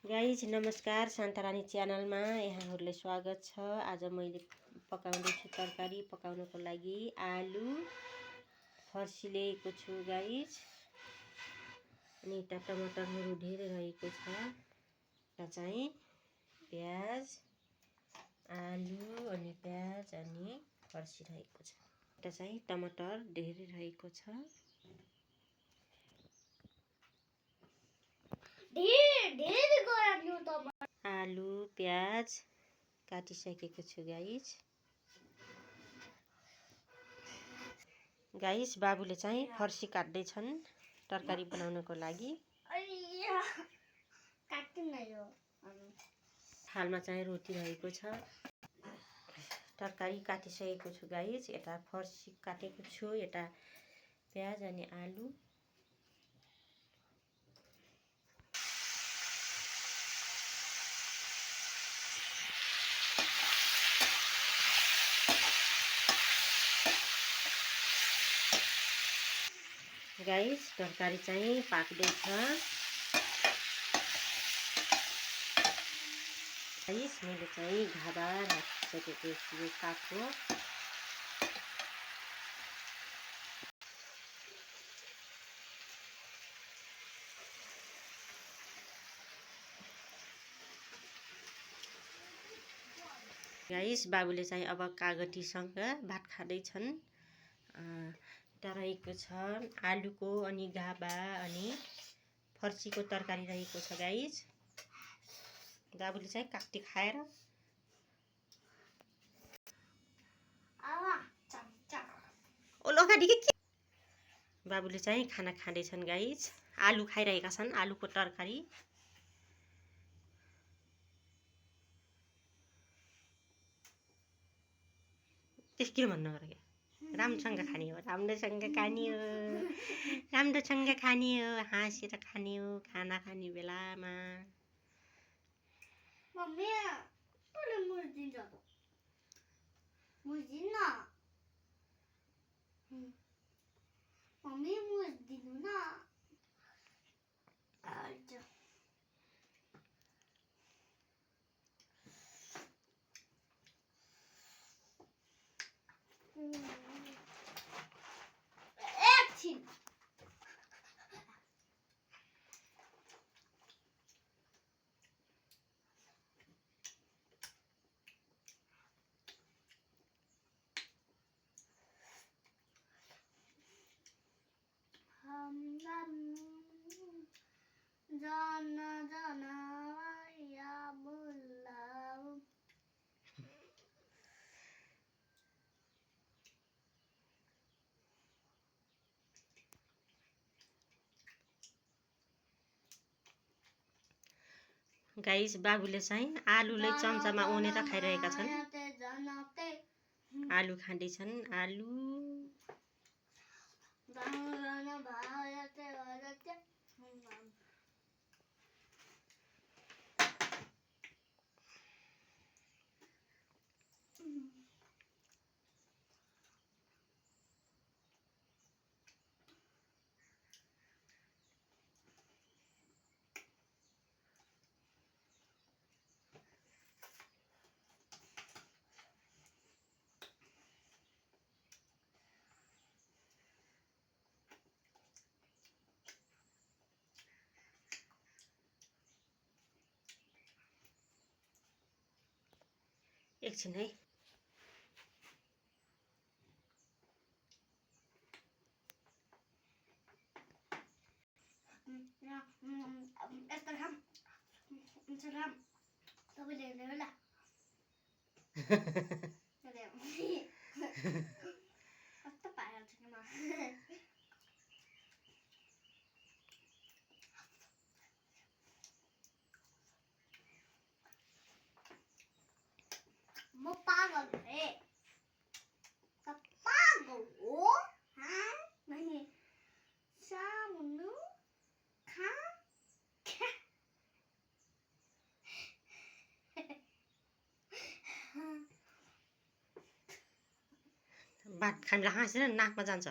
Guys नमस्कार, शान्तारानी च्यानलमा यहाँहरूलाई स्वागत छ। आज मैले पकाउँदैछु तरकारी। पकाउनको लागि आलु फर्सी ल्याएको छु गाइज। अनि यता टमाटरहरू धेरै रहेको छ। यता चाहिँ प्याज, आलु अनि प्याज अनि फर्सी रहेको छ। यता चाहिँ टमाटर धेरै रहेको छ। आलु प्याज काटिसकेको छु गाइस बाबुले चाहिँ फर्सी काट्दैछन् तरकारी बनाउनको लागि। थालमा चाहिँ रोटी रहेको छ। तरकारी काटिसकेको छु गाइस। यता फर्सी काटेको छु, यता प्याज अनि आलु। गाइस तरकारी चाहिँ पाक्दैछ। गाइस मैले चाहिँ घाबा राखिसकेको छु काठको। गाइस बाबुले चाहिँ अब कागतीसँग भात खाँदैछन्। रहेको छ आलुको अनि घाबा अनि फर्सीको तरकारी रहेको छ गाइस। बाबुले चाहिँ काटी खाएर बाबुले चाहिँ खाना खाँदैछन् गाइस। आलु खाइरहेका छन्, आलुको तरकारी। त्यस के भन्नु पर्यो? राम्रोसँग खाने हो, राम्रोसँग खाने हो, राम्रोसँग खाने हो, हाँसेर खाने हो खाना खाने बेलामा। मम्मी तँले मुर्दिन्छ त मुर्दिन मम्मी मुर्दिनु न। जाना जाना या बुलाओ। गाइस बाबुले चाहिँ आलुलाई चम्चामा उनेर खाइरहेका छन्। आलु खाँदैछन् आलु। एकछिन है। म पागल है, पागल हो नहीं सामुनु खा भात खाँदा हाँसेर नाकमा जान्छ।